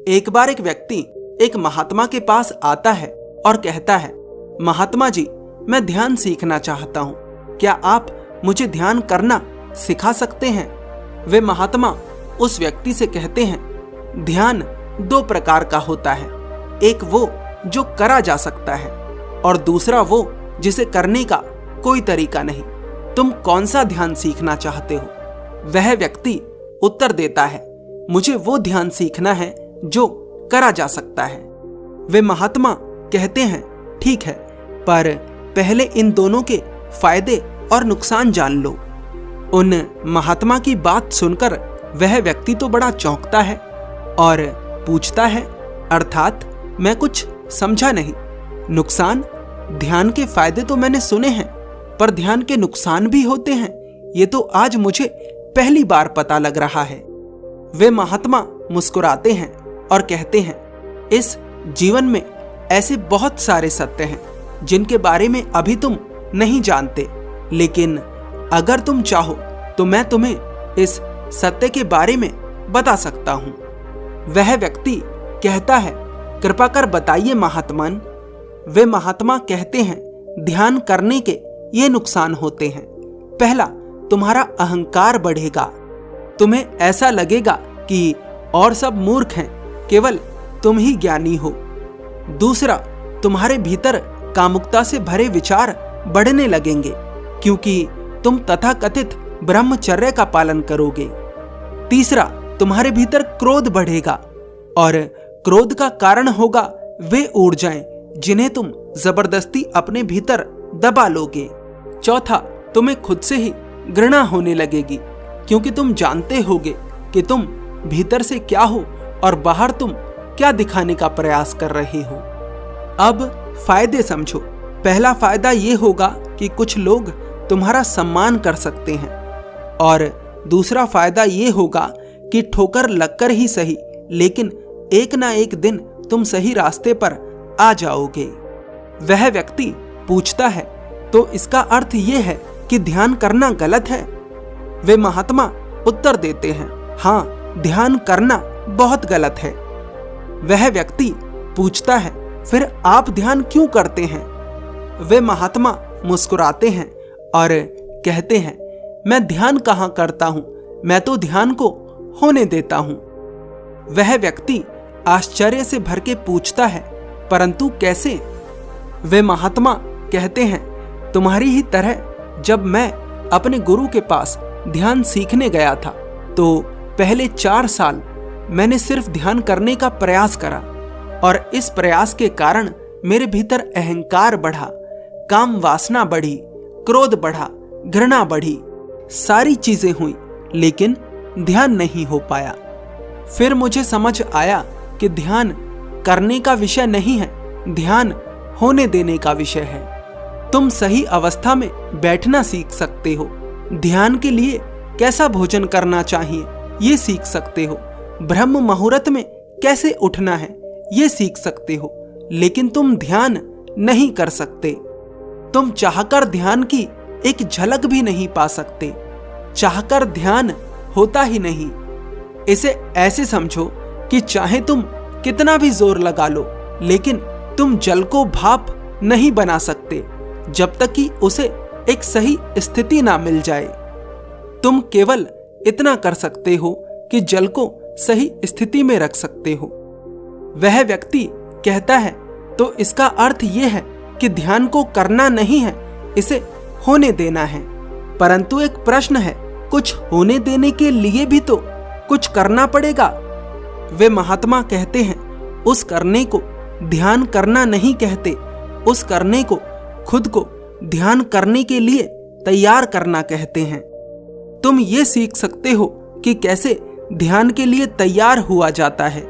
एक बार एक व्यक्ति एक महात्मा के पास आता है और कहता है, महात्मा जी, मैं ध्यान सीखना चाहता हूँ, क्या आप मुझे ध्यान करना सिखा सकते हैं? वे महात्मा उस व्यक्ति से कहते हैं, ध्यान दो प्रकार का होता है, एक वो जो करा जा सकता है और दूसरा वो जिसे करने का कोई तरीका नहीं। तुम कौन सा ध्यान सीखना चाहते हो? वह व्यक्ति उत्तर देता है, मुझे वो ध्यान सीखना है जो करा जा सकता है। वे महात्मा कहते हैं, ठीक है, पर पहले इन दोनों के फायदे और नुकसान जान लो। उन महात्मा की बात सुनकर वह व्यक्ति तो बड़ा चौंकता है और पूछता है, अर्थात मैं कुछ समझा नहीं। नुकसान? ध्यान के फायदे तो मैंने सुने हैं, पर ध्यान के नुकसान भी होते हैं, ये तो आज मुझे पहली बार पता लग रहा है। वे महात्मा मुस्कुराते हैं और कहते हैं, इस जीवन में ऐसे बहुत सारे सत्य हैं जिनके बारे में अभी तुम नहीं जानते, लेकिन अगर तुम चाहो तो मैं तुम्हें इस सत्य के बारे में बता सकता हूं। वह व्यक्ति कहता है, कृपा कर बताइए महात्मन। वे महात्मा कहते हैं, ध्यान करने के ये नुकसान होते हैं। पहला, तुम्हारा अहंकार बढ़ेगा, तुम्हें ऐसा लगेगा कि और सब मूर्ख हैं, केवल तुम ही ज्ञानी हो। दूसरा, तुम्हारे भीतर कामुकता से भरे विचार बढ़ने लगेंगे, क्योंकि तुम तथाकथित ब्रह्मचर्य का पालन करोगे। तीसरा, तुम्हारे भीतर क्रोध बढ़ेगा और क्रोध का कारण होगा वे ऊर्जाएं जिन्हें तुम जबरदस्ती अपने भीतर दबा लोगे। चौथा, तुम्हें खुद से ही घृणा होने लगेगी, क्योंकि तुम जानते होगे कि तुम भीतर से क्या हो और बाहर तुम क्या दिखाने का प्रयास कर रहे हो। अब फायदे समझो। पहला फायदा ये होगा कि कुछ लोग तुम्हारा सम्मान कर सकते हैं, और दूसरा फायदा ये होगा कि ठोकर लगकर ही सही, लेकिन एक ना एक दिन तुम सही रास्ते पर आ जाओगे। वह व्यक्ति पूछता है, तो इसका अर्थ ये है कि ध्यान करना गलत है? वे महात्मा उत्तर देते हैं, हाँ, ध्यान करना बहुत गलत है। वह व्यक्ति पूछता है, फिर आप ध्यान क्यों करते हैं? वे महात्मा मुस्कुराते हैं और कहते हैं, मैं ध्यान कहाँ करता हूं, मैं तो ध्यान को होने देता हूं। वह व्यक्ति आश्चर्य से भर के पूछता है, परंतु कैसे? वे महात्मा कहते हैं, तुम्हारी ही तरह जब मैं अपने गुरु के पास ध्यान सीखने गया था, तो पहले 4 साल मैंने सिर्फ ध्यान करने का प्रयास करा, और इस प्रयास के कारण मेरे भीतर अहंकार बढ़ा, काम वासना बढ़ी, क्रोध बढ़ा, घृणा बढ़ी, सारी चीजें हुई, लेकिन ध्यान नहीं हो पाया। फिर मुझे समझ आया कि ध्यान करने का विषय नहीं है, ध्यान होने देने का विषय है। तुम सही अवस्था में बैठना सीख सकते हो, ध्यान के लिए कैसा भोजन करना चाहिए ये सीख सकते हो, ब्रह्म मुहूर्त में कैसे उठना है ये सीख सकते हो, लेकिन तुम ध्यान नहीं कर सकते। तुम चाहकर ध्यान की एक झलक भी नहीं पा सकते, चाहकर ध्यान होता ही नहीं। इसे ऐसे समझो कि चाहे तुम कितना भी जोर लगा लो, लेकिन तुम जल को भाप नहीं बना सकते जब तक कि उसे एक सही स्थिति ना मिल जाए। तुम केवल इतना कर सकते हो कि जल को सही स्थिति में रख सकते हो। वह व्यक्ति कहता है, तो इसका अर्थ यह है कि ध्यान को करना नहीं है, इसे होने देना है। परंतु एक प्रश्न है, कुछ होने देने के लिए भी तो कुछ करना पड़ेगा। वे महात्मा कहते हैं, उस करने को ध्यान करना नहीं कहते, उस करने को खुद को ध्यान करने के लिए तैयार करना कहते हैं। तुम ये सीख सकते हो कि कैसे ध्यान के लिए तैयार हुआ जाता है।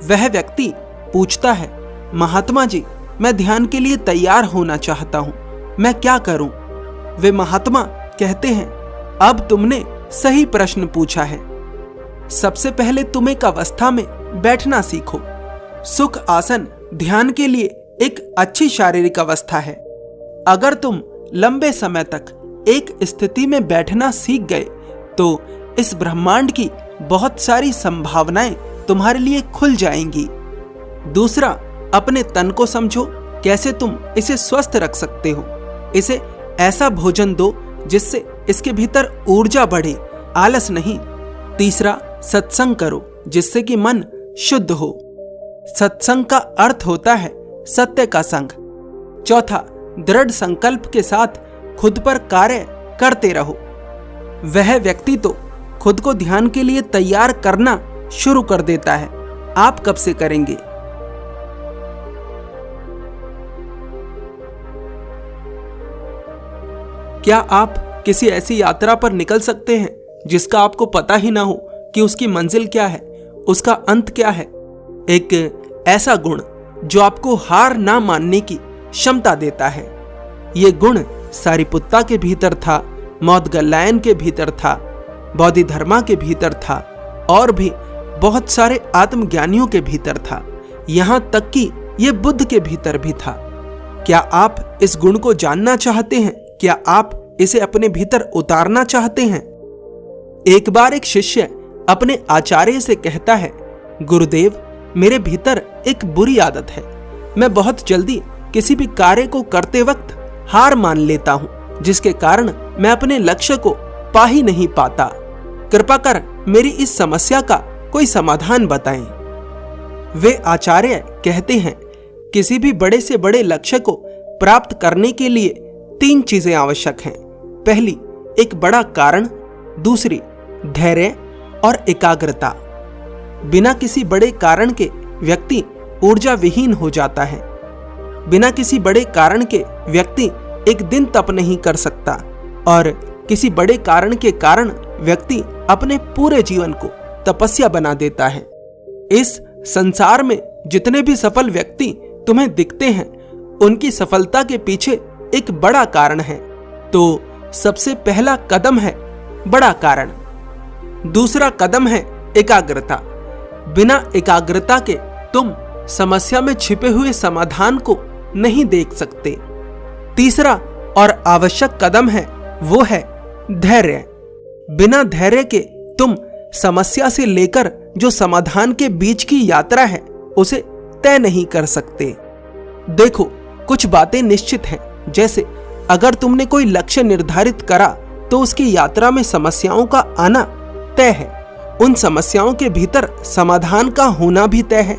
वह व्यक्ति पूछता है, महात्मा जी, मैं ध्यान के लिए तैयार होना चाहता हूं, मैं क्या करूं? वे महात्मा कहते हैं, अब तुमने सही प्रश्न पूछा है। सबसे पहले तुम एक अवस्था में बैठना सीखो। सुख आसन ध्यान के लिए एक अच्छी शारीरिक अवस्था है। अगर तुम लंबे समय तक एक स्थिति में बैठना सीख गए तो इस ब्रह्मांड की बहुत सारी संभावनाएं तुम्हारे लिए खुल जाएंगी। दूसरा, अपने तन को समझो, कैसे तुम इसे स्वस्थ रख सकते हो। इसे ऐसा भोजन दो जिससे इसके भीतर ऊर्जा बढ़े, आलस नहीं। तीसरा, सत्संग करो जिससे कि मन शुद्ध हो। सत्संग का अर्थ होता है सत्य का संग। चौथा, दृढ़ संकल्प के साथ खुद पर कार्य करते रहो। वह व्यक्ति तो खुद को ध्यान के लिए तैयार करना शुरू कर देता है, आप कब से करेंगे? क्या आप किसी ऐसी यात्रा पर निकल सकते हैं जिसका आपको पता ही ना हो कि उसकी मंजिल क्या है, उसका अंत क्या है? एक ऐसा गुण जो आपको हार ना मानने की क्षमता देता है। ये गुण सारिपुत्ता के भीतर था, मौदगल्यायन के भीतर था, बोधिधर्मा के भीतर था और भी बहुत सारे आत्मज्ञानियों के भीतर था। यहां तक कि ये बुद्ध के भीतर भी था। क्या आप इस गुण को जानना चाहते हैं? क्या आप इसे अपने भीतर उतारना चाहते हैं? एक बार एक शिष्य अपने आचार्य से कहता है, गुरुदेव, मेरे भीतर एक बुरी आदत है। मैं बहुत जल्दी किसी भी कार्य को करते वक्त हार मान लेता हूं, जिसके कारण मैं अपने लक्ष्य को पा ही नहीं पाता। कृपा कर मेरी इस समस्या का कोई समाधान बताएं। वे आचार्य कहते हैं, किसी भी बड़े से बड़े लक्ष्य को प्राप्त करने के लिए 3 चीजें आवश्यक हैं। पहली, एक बड़ा कारण। दूसरी, धैर्य और एकाग्रता। बिना किसी बड़े कारण के व्यक्ति ऊर्जा विहीन हो जाता है। बिना किसी बड़े कारण के व्यक्ति एक दिन तप नहीं कर सकता और किसी बड़े कारण के कारण व्यक्ति अपने पूरे जीवन को तपस्या बना देता है। इस संसार में जितने भी सफल व्यक्ति तुम्हें दिखते हैं, उनकी सफलता के पीछे एक बड़ा कारण है। तो सबसे पहला कदम है बड़ा कारण। दूसरा कदम है एकाग्रता। बिना एकाग्रता के तुम समस्या में छिपे हुए समाधान को नहीं देख सकते। तीसरा और आवश्यक कदम है वो है धैर्य। बिना धैर्य के तुम समस्या से लेकर जो समाधान के बीच की यात्रा है उसे तय नहीं कर सकते। देखो, कुछ बातें निश्चित हैं, जैसे अगर तुमने कोई लक्ष्य निर्धारित करा तो उसकी यात्रा में समस्याओं का आना तय है। उन समस्याओं के भीतर समाधान का होना भी तय है।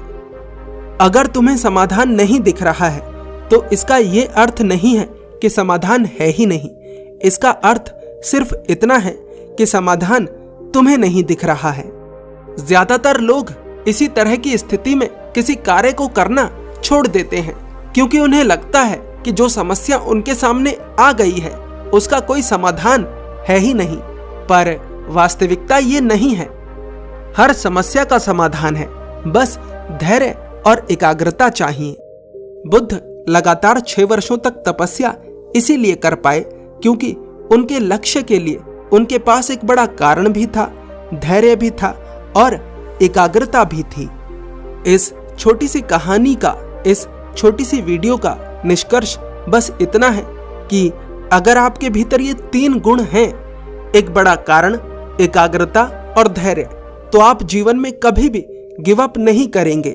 अगर तुम्हें समाधान नहीं दिख रहा है तो इसका यह अर्थ नहीं है कि समाधान है ही नहीं। इसका अर्थ सिर्फ इतना है कि समाधान तुम्हें नहीं दिख रहा है। ज्यादातर लोग इसी तरह की स्थिति में किसी कार्य को करना छोड़ देते हैं क्योंकि उन्हें लगता है कि जो समस्या उनके सामने आ गई है उसका कोई समाधान है ही नहीं। पर वास्तविकता ये नहीं है। हर समस्या का समाधान है, बस धैर्य और एकाग्रता चाहिए। बुद्ध लगातार 6 वर्षों तक तपस्या इसीलिए कर पाए क्योंकि उनके लक्ष्य के लिए उनके पास एक बड़ा कारण भी था, धैर्य भी था और एकाग्रता भी थी। इस छोटी सी कहानी का, इस छोटी सी वीडियो का निष्कर्ष बस इतना है कि अगर आपके भीतर ये 3 गुण हैं, एक बड़ा कारण, एकाग्रता और धैर्य, तो आप जीवन में कभी भी गिव अप नहीं करेंगे।